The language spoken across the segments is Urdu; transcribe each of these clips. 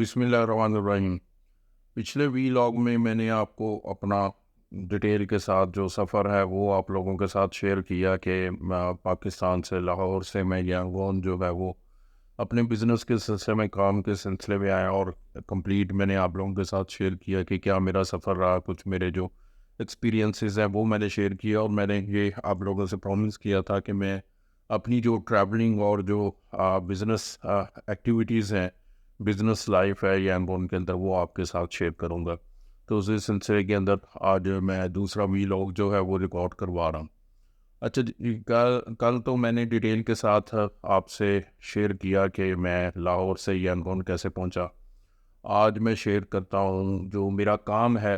بسم اللہ الرحمن الرحیم۔ پچھلے وی لاگ میں نے آپ کو اپنا ڈیٹیل کے ساتھ جو سفر ہے وہ آپ لوگوں کے ساتھ شیئر کیا کہ پاکستان سے لاہور سے میں یانگون جو ہے وہ اپنے بزنس کے سلسلے میں کام کے سلسلے میں آیا، اور کمپلیٹ میں نے آپ لوگوں کے ساتھ شیئر کیا کہ کیا میرا سفر رہا، کچھ میرے جو ایکسپیرینسز ہیں وہ میں نے شیئر کیا، اور میں نے یہ آپ لوگوں سے پرومس کیا تھا کہ میں اپنی جو ٹریولنگ اور جو بزنس ایکٹیویٹیز ہیں، بزنس لائف ہے یانگون کے اندر، وہ آپ کے ساتھ شیئر کروں گا۔ تو اسی سلسلے کے اندر آج میں دوسرا وی لاگ جو ہے وہ ریکارڈ کروا رہا ہوں۔ اچھا جی، کل تو میں نے ڈیٹیل کے ساتھ آپ سے شیئر کیا کہ میں لاہور سے یانگون کیسے پہنچا۔ آج میں شیئر کرتا ہوں جو میرا کام ہے،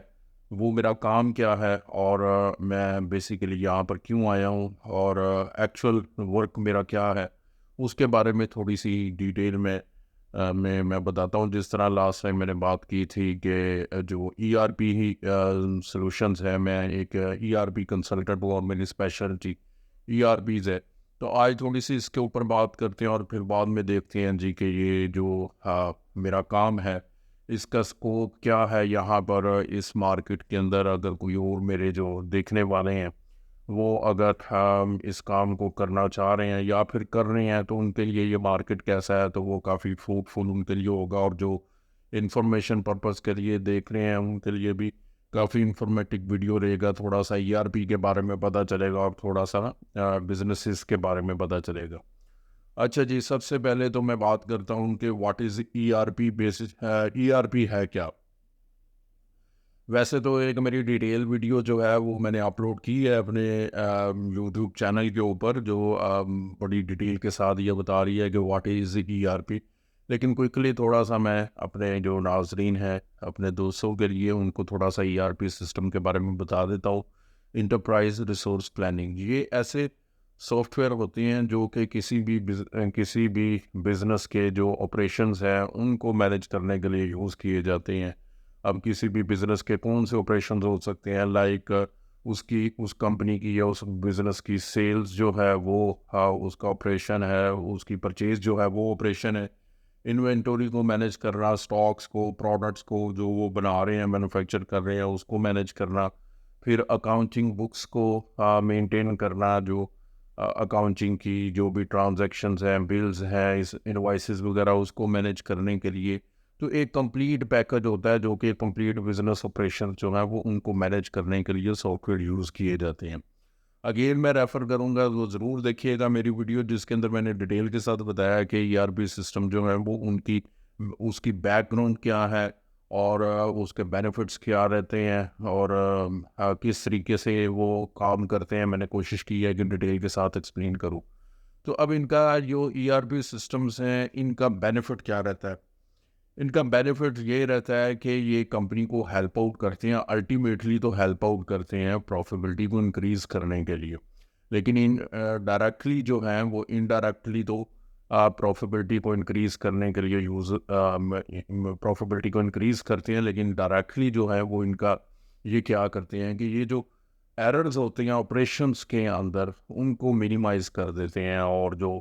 وہ میرا کام کیا ہے، اور میں بیسیکلی یہاں پر کیوں آیا ہوں، اور ایکچول ورک میرا کیا ہے، اس کے بارے میں تھوڑی سی ڈیٹیل میں بتاتا ہوں۔ جس طرح لاسٹ ٹائم میں نے بات کی تھی کہ جو ERP سلوشنز ہے، میں ایک ERP کنسلٹنٹ ہوں اور میری اسپیشلٹی ERPs ہے، تو آج تھوڑی سی اس کے اوپر بات کرتے ہیں، اور پھر بعد میں دیکھتے ہیں جی کہ یہ جو میرا کام ہے اس کا اسکوپ کیا ہے یہاں پر اس مارکیٹ کے اندر۔ اگر کوئی اور میرے جو دیکھنے والے ہیں وہ اگر اس کام کو کرنا چاہ رہے ہیں یا پھر کر رہے ہیں، تو ان کے لیے یہ مارکیٹ کیسا ہے، تو وہ کافی فروٹفل ان کے لیے ہوگا، اور جو انفارمیشن پرپز کے لیے دیکھ رہے ہیں ان کے لیے بھی کافی انفارمیٹک ویڈیو رہے گا۔ تھوڑا سا ERP کے بارے میں پتہ چلے گا، اور تھوڑا سا بزنسز کے بارے میں پتہ چلے گا۔ اچھا جی، سب سے پہلے تو میں بات کرتا ہوں کہ واٹ از ERP ERP ہے کیا۔ ویسے تو ایک میری ڈیٹیل ویڈیو جو ہے وہ میں نے اپلوڈ کی ہے اپنے یوٹیوب چینل کے اوپر، جو بڑی ڈیٹیل کے ساتھ یہ بتا رہی ہے کہ واٹ از ERP، لیکن کوئکلی تھوڑا سا میں اپنے جو ناظرین ہیں، اپنے دوستوں کے لیے ان کو تھوڑا سا ERP سسٹم کے بارے میں بتا دیتا ہوں۔ انٹرپرائز ریسورس پلاننگ، یہ ایسے سافٹ ویئر ہوتے ہیں جو کہ کسی بھی بزنس کے جو آپریشنز ہیں ان کو مینیج کرنے کے لیے یوز کیے جاتے ہیں۔ اب کسی بھی بزنس کے کون سے آپریشنز ہو سکتے ہیں، لائک اس کمپنی کی یا اس بزنس کی سیلز جو ہے وہ اس کا آپریشن ہے، اس کی پرچیز جو ہے وہ آپریشن ہے، انوینٹوری کو مینیج کرنا، سٹاکس کو، پروڈکٹس کو جو وہ بنا رہے ہیں، مینوفیکچر کر رہے ہیں، اس کو مینیج کرنا، پھر اکاؤنٹنگ بکس کو مینٹین کرنا، جو اکاؤنٹنگ کی جو بھی ٹرانزیکشنز ہیں، بلز ہیں، انوائسز وغیرہ، اس کو مینیج کرنے کے لیے تو ایک کمپلیٹ پیکج ہوتا ہے، جو کہ کمپلیٹ بزنس آپریشن جو ہے وہ ان کو مینیج کرنے کے لیے سافٹ ویئر یوز کیے جاتے ہیں۔ اگین میں ریفر کروں گا، وہ ضرور دیکھیے گا میری ویڈیو، جس کے اندر میں نے ڈیٹیل کے ساتھ بتایا کہ ERP سسٹم جو ہے وہ اس کی بیک گراؤنڈ کیا ہے، اور اس کے بینیفٹس کیا رہتے ہیں، اور کس طریقے سے وہ کام کرتے ہیں۔ میں نے کوشش کی ہے کہ ڈیٹیل کے ساتھ ایکسپلین کروں۔ تو اب ان کا جو ERP سسٹمز ہیں، ان کا بینیفٹ کیا رہتا ہے؟ ان کا بینیفٹ یہ رہتا ہے کہ یہ کمپنی کو ہیلپ آؤٹ کرتے ہیں، الٹیمیٹلی تو ہیلپ آؤٹ کرتے ہیں پروفیبلٹی کو انکریز کرنے کے لیے، لیکن ڈائریکٹلی جو ہیں وہ انڈائریکٹلی تو پروفیبلٹی کو انکریز کرنے کے لیے پروفیبلٹی کو انکریز کرتے ہیں، لیکن ڈائریکٹلی جو ہے وہ ان کا یہ کیا کرتے ہیں کہ یہ جو ایررز ہوتے ہیں آپریشنس کے اندر ان کو منیمائز کر دیتے ہیں، اور جو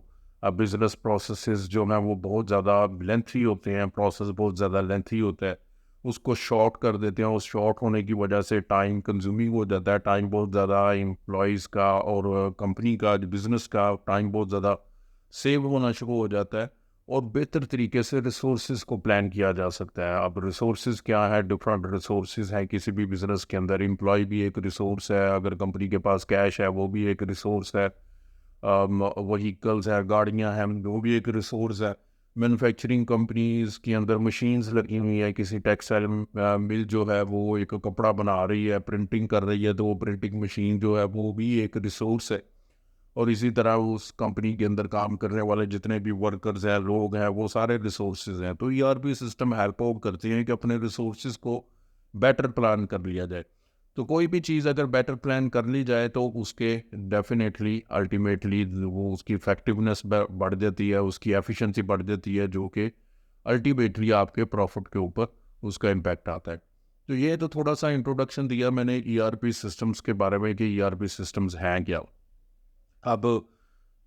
بزنس پروسیسز جو ہیں وہ بہت زیادہ لینتھی ہوتے ہیں، پروسیس بہت زیادہ لینتھی ہوتا ہے، اس کو شارٹ کر دیتے ہیں۔ اس شارٹ ہونے کی وجہ سے ٹائم کنزیومنگ ہو جاتا ہے، ٹائم بہت زیادہ امپلائیز کا اور کمپنی کا، بزنس کا ٹائم بہت زیادہ سیو ہونا شروع ہو جاتا ہے، اور بہتر طریقے سے ریسورسز کو پلان کیا جا سکتا ہے۔ اب ریسورسز کیا ہے؟ ڈفرینٹ ریسورسز ہیں کسی بھی بزنس کے اندر۔ امپلائی بھی ایک ریسورس ہے، اگر کمپنی کے پاس کیش ہے وہ بھی ایک ریسورس ہے، وہیکلز ہیں، گاڑیاں ہیں، وہ بھی ایک ریسورس ہے۔ مینوفیکچرنگ کمپنیز کے اندر مشینز لگی ہوئی ہیں، کسی ٹیکسٹائل مل جو ہے وہ ایک کپڑا بنا رہی ہے، پرنٹنگ کر رہی ہے، تو وہ پرنٹنگ مشین جو ہے وہ بھی ایک ریسورس ہے۔ اور اسی طرح اس کمپنی کے اندر کام کرنے والے جتنے بھی ورکرز ہیں، لوگ ہیں، وہ سارے ریسورسز ہیں۔ تو ERP سسٹم ہیلپ آؤٹ کرتے ہیں کہ اپنے ریسورسز کو بیٹر پلان کر لیا جائے۔ تو کوئی بھی چیز اگر بیٹر پلان کر لی جائے تو اس کے ڈیفینیٹلی الٹیمیٹلی وہ اس کی افیکٹونیس بڑھ جاتی ہے، اس کی ایفیشنسی بڑھ جاتی ہے، جو کہ الٹیمیٹلی آپ کے پروفٹ کے اوپر اس کا امپیکٹ آتا ہے۔ تو یہ تو تھوڑا سا انٹروڈکشن دیا میں نے ERP سسٹمز کے بارے میں کہ ERP سسٹمز ہیں کیا۔ اب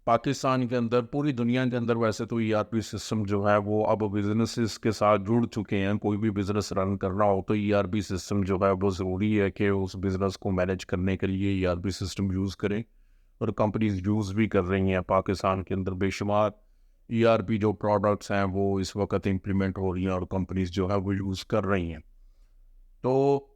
پاکستان کے اندر، پوری دنیا کے اندر ویسے تو ERP سسٹم جو ہے وہ اب بزنسز کے ساتھ جڑ چکے ہیں. کوئی بھی بزنس رن کرنا ہو تو ERP سسٹم جو ہے وہ ضروری ہے کہ اس بزنس کو مینیج کرنے کے لیے ERP سسٹم یوز کریں, اور کمپنیز یوز بھی کر رہی ہیں. پاکستان کے اندر بے شمار ERP جو پروڈکٹس ہیں وہ اس وقت امپلیمنٹ ہو رہی ہیں اور کمپنیز جو ہے وہ یوز کر رہی ہیں. تو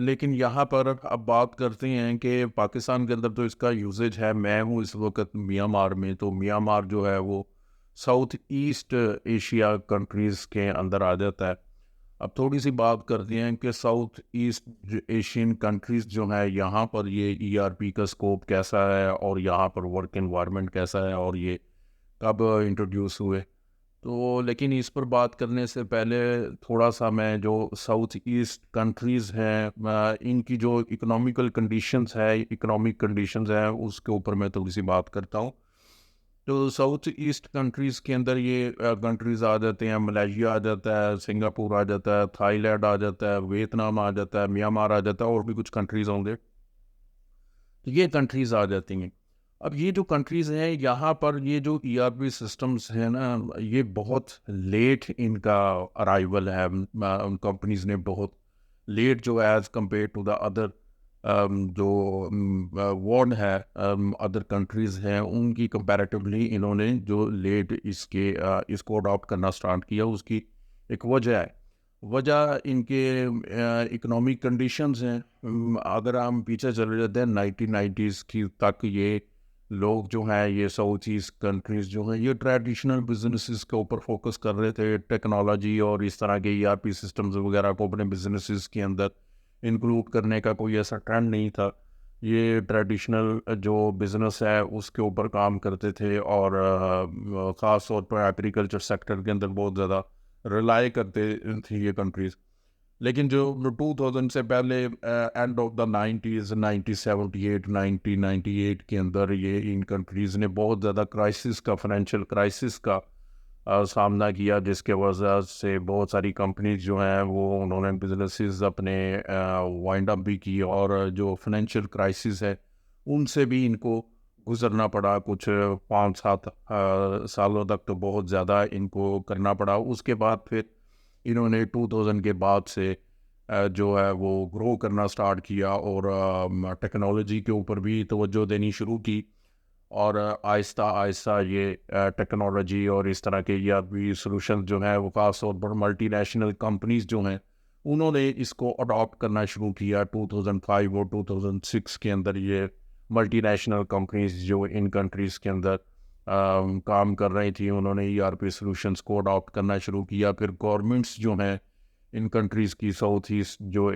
لیکن یہاں پر اب بات کرتے ہیں کہ پاکستان کے اندر تو اس کا یوزیج ہے. میں ہوں اس وقت میانمار میں, تو میانمار جو ہے وہ ساؤتھ ایسٹ ایشیا کنٹریز کے اندر آ جاتا ہے. اب تھوڑی سی بات کرتے ہیں کہ ساؤتھ ایسٹ ایشین کنٹریز جو ہے یہاں پر یہ ERP کا اسکوپ کیسا ہے, اور یہاں پر ورک انوائرمنٹ کیسا ہے, اور یہ کب انٹروڈیوس ہوئے. تو لیکن اس پر بات کرنے سے پہلے تھوڑا سا میں جو ساؤتھ ایسٹ کنٹریز ہیں ان کی جو اکنامک کنڈیشنز ہیں اس کے اوپر میں تھوڑی سی بات کرتا ہوں. تو ساؤتھ ایسٹ کنٹریز کے اندر یہ کنٹریز آ جاتے ہیں. ملیشیا آ جاتا ہے, سنگاپور آ جاتا ہے, تھائی لینڈ آ جاتا ہے, ویتنام آ جاتا ہے, میانمار آ جاتا ہے, اور بھی کچھ کنٹریز ہوں گے. تو یہ کنٹریز آ جاتی ہیں. اب یہ جو کنٹریز ہیں یہاں پر یہ جو ERP سسٹمز ہیں نا, یہ بہت لیٹ ان کا ارائیول ہے. کمپنیز نے بہت لیٹ جو as compared to the other جو ورلڈ ہے, ادر کنٹریز ہیں ان کی کمپیریٹیولی انہوں نے جو لیٹ اس کو اڈاپٹ کرنا سٹارٹ کیا. اس کی ایک وجہ ہے. وجہ ان کے اکنامک کنڈیشنز ہیں. اگر ہم پیچھے چلے جاتے ہیں 1990s کی تک, یہ لوگ جو ہیں یہ ساؤتھ ایسٹ کنٹریز جو ہیں یہ ٹریڈیشنل بزنسز کے اوپر فوکس کر رہے تھے. ٹیکنالوجی اور اس طرح کے ERP سسٹمز وغیرہ کو اپنے بزنسز کے اندر انکلوڈ کرنے کا کوئی ایسا ٹرینڈ نہیں تھا. یہ ٹریڈیشنل جو بزنس ہے اس کے اوپر کام کرتے تھے, اور خاص طور پر ایگریکلچر سیکٹر کے اندر بہت زیادہ ریلائی کرتے تھے یہ کنٹریز. لیکن جو 2000 سے پہلے اینڈ آف دا 90s 1978 1998 کے اندر یہ ان کنٹریز نے بہت زیادہ فائنینشیل کرائسس کا سامنا کیا, جس کے وجہ سے بہت ساری کمپنیز جو ہیں وہ انہوں نے بزنسز اپنے وائنڈ اپ بھی کی, اور جو فائنینشیل کرائسس ہے ان سے بھی ان کو گزرنا پڑا. کچھ 5-7 سالوں تک تو بہت زیادہ ان کو کرنا پڑا. اس کے بعد پھر انہوں نے 2000 کے بعد سے جو ہے وہ گرو کرنا سٹارٹ کیا, اور ٹیکنالوجی کے اوپر بھی توجہ دینی شروع کی, اور آہستہ آہستہ یہ ٹیکنالوجی اور اس طرح کے ERP سلوشن جو ہیں وہ خاص طور پر ملٹی نیشنل کمپنیز جو ہیں انہوں نے اس کو اڈاپٹ کرنا شروع کیا. 2005 اور 2006 کے اندر یہ ملٹی نیشنل کمپنیز جو ان کنٹریز کے اندر کام کر رہی تھی انہوں نے ERP سلوشنز کو اڈاپٹ کرنا شروع کیا. پھر گورنمنٹس جو ہیں ان کنٹریز کی, ساؤتھ ایسٹ جو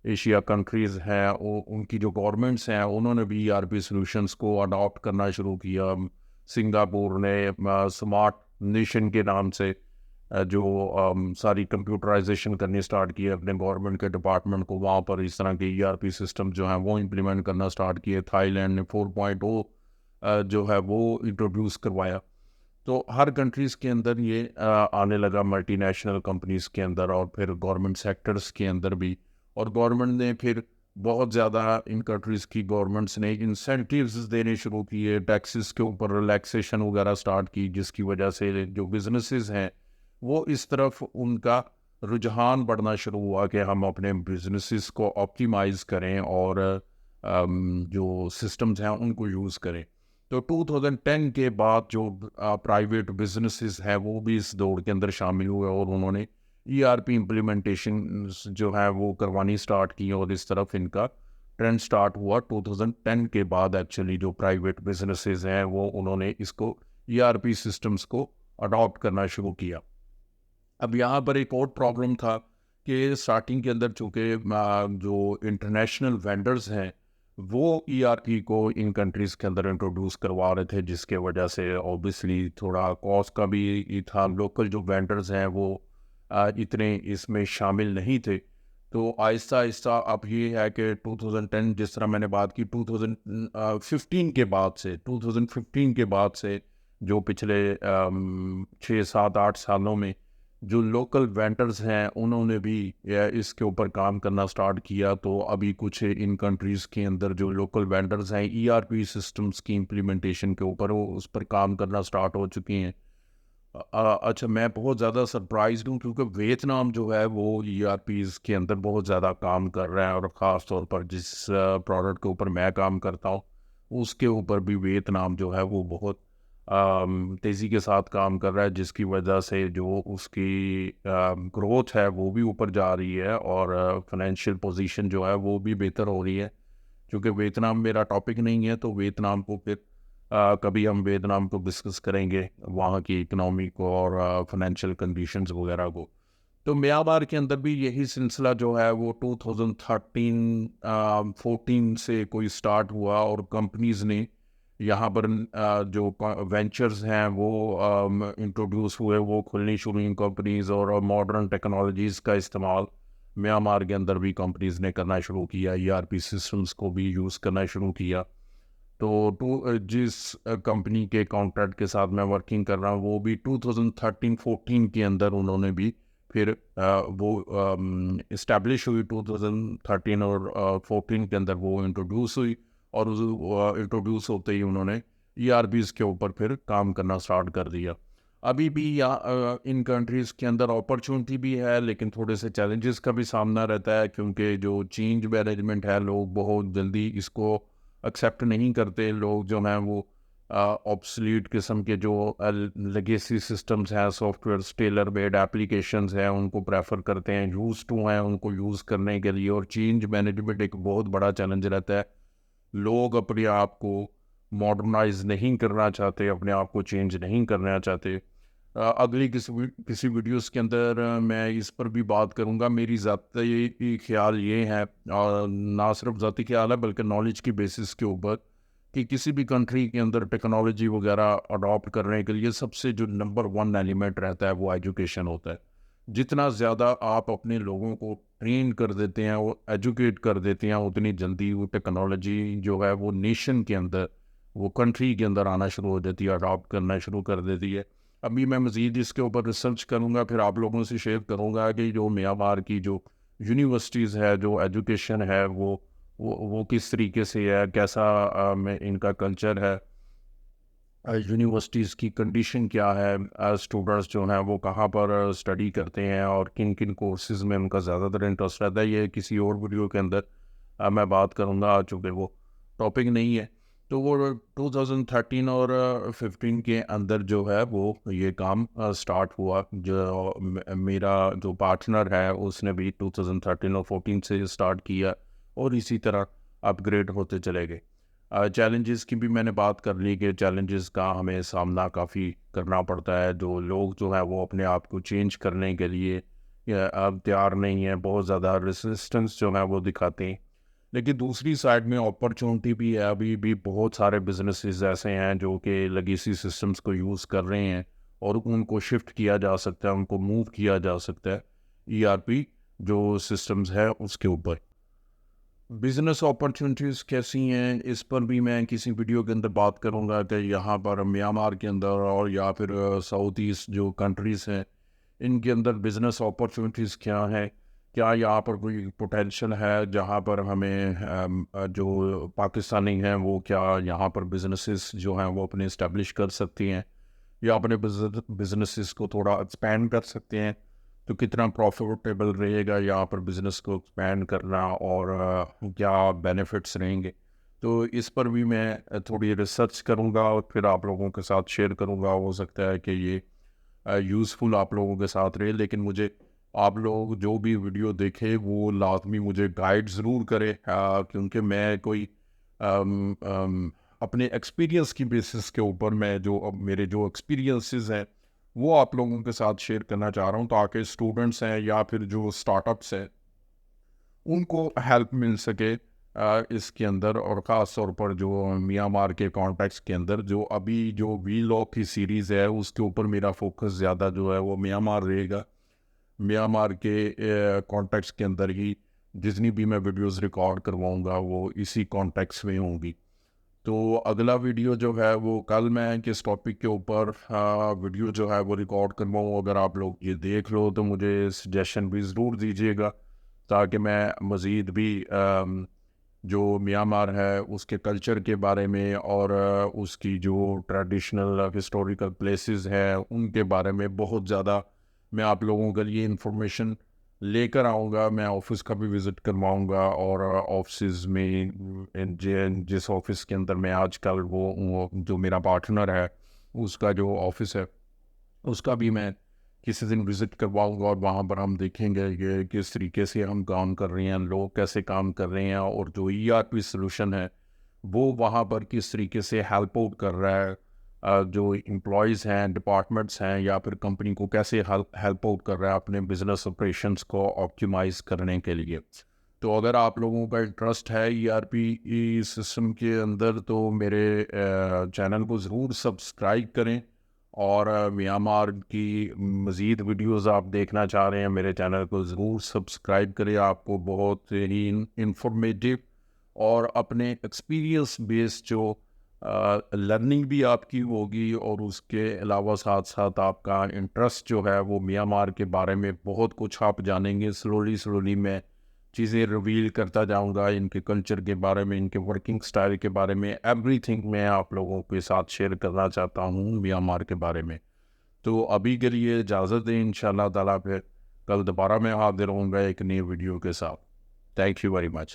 ایشیا کنٹریز ہیں ان کی جو گورنمنٹس ہیں انہوں نے بھی ERP سلوشنز کو اڈاپٹ کرنا شروع کیا. سنگاپور نے سمارٹ نیشن کے نام سے جو ساری کمپیوٹرائزیشن کرنی سٹارٹ کی اپنے گورنمنٹ کے ڈپارٹمنٹ کو, وہاں پر اس طرح کے ERP سسٹم جو ہیں وہ امپلیمنٹ کرنا سٹارٹ کیے. تھائی لینڈ نے 4.0 جو ہے وہ انٹروڈیوس کروایا. تو ہر کنٹریز کے اندر یہ آنے لگا, ملٹی نیشنل کمپنیز کے اندر, اور پھر گورنمنٹ سیکٹرز کے اندر بھی. اور گورنمنٹ نے پھر بہت زیادہ ان کنٹریز کی گورنمنٹس نے انسینٹیوز دینے شروع کیے, ٹیکسز کے اوپر ریلیکسیشن وغیرہ سٹارٹ کی, جس کی وجہ سے جو بزنسز ہیں وہ اس طرف ان کا رجحان بڑھنا شروع ہوا کہ ہم اپنے بزنسز کو آپٹیمائز کریں اور جو سسٹمز ہیں ان کو یوز کریں. تو 2010 کے بعد جو پرائیویٹ بزنسز ہیں وہ بھی اس دوڑ کے اندر شامل ہوئے, اور انہوں نے ERP امپلیمنٹیشن جو ہے وہ کروانی سٹارٹ کی, اور اس طرف ان کا ٹرینڈ سٹارٹ ہوا 2010 کے بعد. ایکچولی جو پرائیویٹ بزنسز ہیں وہ انہوں نے اس کو ERP سسٹمز کو اڈاپٹ کرنا شروع کیا. اب یہاں پر ایک اور پرابلم تھا کہ سٹارٹنگ کے اندر چونکہ جو انٹرنیشنل وینڈرز ہیں وہ ERP کو ان کنٹریز کے اندر انٹروڈیوس کروا رہے تھے, جس کے وجہ سے اوبیسلی تھوڑا کاسٹ کا بھی تھا. لوکل جو وینڈرز ہیں وہ اتنے اس میں شامل نہیں تھے. تو آہستہ آہستہ اب یہ ہے کہ 2010 جس طرح میں نے بات کی 2015 کے بعد سے جو پچھلے 6-7-8 سالوں میں جو لوکل وینڈرز ہیں انہوں نے بھی اس کے اوپر کام کرنا سٹارٹ کیا. تو ابھی کچھ ان کنٹریز کے اندر جو لوکل وینڈرز ہیں ERP سسٹمز کی امپلیمنٹیشن کے اوپر وہ اس پر کام کرنا سٹارٹ ہو چکی ہیں. اچھا میں بہت زیادہ سرپرائزڈ ہوں کیونکہ ویتنام جو ہے وہ ERPs کے اندر بہت زیادہ کام کر رہا ہے, اور خاص طور پر جس پروڈکٹ کے اوپر میں کام کرتا ہوں اس کے اوپر بھی ویتنام جو ہے وہ بہت تیزی کے ساتھ کام کر رہا ہے, جس کی وجہ سے جو اس کی گروتھ ہے وہ بھی اوپر جا رہی ہے, اور فائنینشیل پوزیشن جو ہے وہ بھی بہتر ہو رہی ہے. کیونکہ ویتنام میرا ٹاپک نہیں ہے تو ویتنام کو پھر کبھی ہم ویتنام کو ڈسکس کریں گے, وہاں کی اکنامی کو اور فائنینشیل کنڈیشنز وغیرہ کو. تو میانمار کے اندر بھی یہی سلسلہ جو ہے وہ 2013-14 سے کوئی سٹارٹ ہوا, اور کمپنیز نے یہاں پر جو وینچرز ہیں وہ انٹروڈیوس ہوئے, وہ کھلنی شروع ہوئی کمپنیز, اور ماڈرن ٹیکنالوجیز کا استعمال میانمار کے اندر بھی کمپنیز نے کرنا شروع کیا, ERP سسٹمز کو بھی یوز کرنا شروع کیا. تو جس کمپنی کے کانٹریکٹ کے ساتھ میں ورکنگ کر رہا ہوں وہ بھی 2013-14 کے اندر انہوں نے بھی پھر وہ اسٹیبلش ہوئی. 2013 اور 14 کے اندر وہ انٹروڈیوس ہوئی, اور انٹروڈیوس ہوتے ہی انہوں نے ERPs کے اوپر پھر کام کرنا سٹارٹ کر دیا. ابھی بھی ان کنٹریز کے اندر اپرچونٹی بھی ہے, لیکن تھوڑے سے چیلنجز کا بھی سامنا رہتا ہے, کیونکہ جو چینج مینجمنٹ ہے لوگ بہت جلدی اس کو ایکسیپٹ نہیں کرتے. لوگ جو ہیں وہ آبسلیٹ قسم کے جو لیگیسی سسٹمز ہیں, software tailor made applications ہیں, ان کو پریفر کرتے ہیں, یوز ٹو ہیں ان کو یوز کرنے کے لیے. اور چینج مینجمنٹ ایک بہت بڑا چیلنج رہتا ہے. لوگ اپنے آپ کو ماڈرنائز نہیں کرنا چاہتے, اپنے آپ کو چینج نہیں کرنا چاہتے. اگلی کسی ویڈیوز کے اندر میں اس پر بھی بات کروں گا. میری ذاتی خیال یہ ہے, اور نہ صرف ذاتی خیال ہے بلکہ نالج کی بیسس کے اوپر, کہ کسی بھی کنٹری کے اندر ٹیکنالوجی وغیرہ اڈاپٹ کرنے کے لیے سب سے جو نمبر 1 ایلیمنٹ رہتا ہے وہ ایجوکیشن ہوتا ہے. جتنا زیادہ آپ اپنے لوگوں کو ٹرین کر دیتے ہیں, وہ ایجوکیٹ کر دیتے ہیں, اتنی جلدی وہ ٹیکنالوجی جو ہے وہ نیشن کے اندر, وہ کنٹری کے اندر آنا شروع ہو جاتی ہے, اڈاپٹ کرنا شروع کر دیتی ہے. ابھی میں مزید اس کے اوپر ریسرچ کروں گا, پھر آپ لوگوں سے شیئر کروں گا کہ جو میانمار کی جو یونیورسٹیز ہے, جو ایجوکیشن ہے وہ کس طریقے سے ہے, کیسا ان کا کلچر ہے, یونیورسٹیز کی کنڈیشن کیا ہے, اسٹوڈنٹس جو ہیں وہ کہاں پر اسٹڈی کرتے ہیں, اور کن کن کورسز میں ان کا زیادہ تر انٹرسٹ رہتا ہے. یہ کسی اور ویڈیو کے اندر میں بات کروں گا, چونکہ وہ ٹاپک نہیں ہے. تو وہ 2013 اور 15 کے اندر جو ہے وہ یہ کام سٹارٹ ہوا. جو میرا جو پارٹنر ہے اس نے بھی 2013 اور 14 سے سٹارٹ کیا, اور اسی طرح اپ گریڈ ہوتے چلے گئے. چیلنجز کی بھی میں نے بات کر لی کہ چیلنجز کا ہمیں سامنا کافی کرنا پڑتا ہے. جو لوگ جو ہیں وہ اپنے آپ کو چینج کرنے کے لیے اب تیار نہیں ہیں, بہت زیادہ ریسسٹنس جو ہے وہ دکھاتے ہیں. لیکن دوسری سائڈ میں اپرچونٹی بھی ہے. ابھی بھی بہت سارے بزنسز ایسے ہیں جو کہ لیگیسی سسٹمز کو یوز کر رہے ہیں, اور ان کو شفٹ کیا جا سکتا ہے, ان کو موو کیا جا سکتا ہے ERP جو سسٹمز ہے اس کے اوپر. بزنس اپرچونٹیز کیسی ہیں اس پر بھی میں کسی ویڈیو کے اندر بات کروں گا, کہ یہاں پر میانمار کے اندر اور یا پھر ساؤتھ ایسٹ جو کنٹریز ہیں ان کے اندر بزنس اپرچونٹیز کیا ہیں, کیا یہاں پر کوئی پوٹینشیل ہے جہاں پر ہمیں جو پاکستانی ہیں وہ کیا یہاں پر بزنسز جو ہیں وہ اپنے اسٹیبلش کر سکتی ہیں, یا اپنے بزنسز کو تھوڑا ایکسپینڈ کر سکتے ہیں. تو کتنا پروفیٹیبل رہے گا یہاں پر بزنس کو ایکسپینڈ کرنا, اور کیا بینیفٹس رہیں گے. تو اس پر بھی میں تھوڑی ریسرچ کروں گا, اور پھر آپ لوگوں کے ساتھ شیئر کروں گا. ہو سکتا ہے کہ یہ یوزفل آپ لوگوں کے ساتھ رہے, لیکن مجھے آپ لوگ جو بھی ویڈیو دیکھے وہ لازمی مجھے گائیڈ ضرور کرے, کیونکہ میں کوئی اپنے ایکسپیرینس کی بیسس کے اوپر میں جو میرے جو ایکسپیرینسز ہیں وہ آپ لوگوں کے ساتھ شیئر کرنا چاہ رہا ہوں, تاکہ اسٹوڈنٹس ہیں یا پھر جو اسٹارٹ اپس ہیں ان کو ہیلپ مل سکے اس کے اندر. اور خاص طور پر جو میانمار کے کانٹیکس کے اندر جو ابھی جو وی لاگ کی سیریز ہے اس کے اوپر میرا فوکس زیادہ جو ہے وہ میانمار رہے گا. میانمار کے کانٹیکس کے اندر ہی جتنی بھی میں ویڈیوز ریکارڈ کرواؤں گا وہ اسی کانٹیکس میں ہوں گی. تو اگلا ویڈیو جو ہے وہ کل میں کس ٹاپک کے اوپر ویڈیو جو ہے وہ ریکارڈ کرواؤں، اگر آپ لوگ یہ دیکھ لو تو مجھے سجیشن بھی ضرور دیجیے گا، تاکہ میں مزید بھی جو میانمار ہے اس کے کلچر کے بارے میں اور اس کی جو ٹریڈیشنل ہسٹوریکل پلیسز ہیں ان کے بارے میں بہت زیادہ میں آپ لوگوں کے لیے انفارمیشن لے کر آؤں گا. میں آفس کا بھی وزٹ کرواؤں گا، اور آفسز میں جس آفس کے اندر میں آج کل وہ جو میرا پارٹنر ہے اس کا جو آفس ہے اس کا بھی میں کسی دن وزٹ کرواؤں گا، اور وہاں پر ہم دیکھیں گے کہ کس طریقے سے ہم کام کر رہے ہیں، لوگ کیسے کام کر رہے ہیں، اور جو ERP سلوشن ہے وہ وہاں پر کس طریقے سے ہیلپ آؤٹ کر رہا ہے، جو امپلائیز ہیں، ڈپارٹمنٹس ہیں، یا پھر کمپنی کو کیسے ہیلپ آؤٹ کر رہا ہے اپنے بزنس آپریشنس کو آپٹیمائز کرنے کے لیے. تو اگر آپ لوگوں کا انٹرسٹ ہے ERP سسٹم کے اندر تو میرے چینل کو ضرور سبسکرائب کریں، اور میانمار کی مزید ویڈیوز آپ دیکھنا چاہ رہے ہیں میرے چینل کو ضرور سبسکرائب کریں. آپ کو بہت ہی انفارمیٹیو اور اپنے ایکسپیرینس بیس جو لرننگ بھی آپ کی ہوگی، اور اس کے علاوہ ساتھ ساتھ آپ کا انٹرسٹ جو ہے وہ میانمار کے بارے میں بہت کچھ آپ جانیں گے. سلولی میں چیزیں ریویل کرتا جاؤں گا، ان کے کلچر کے بارے میں، ان کے ورکنگ سٹائل کے بارے میں، ایوری تھنگ میں آپ لوگوں کے ساتھ شیئر کرنا چاہتا ہوں میانمار کے بارے میں. تو ابھی کے لیے اجازت دیں، انشاءاللہ تعالیٰ پھر کل دوبارہ میں حاضر ہوں گا ایک نئی ویڈیو کے ساتھ. Thank you very much.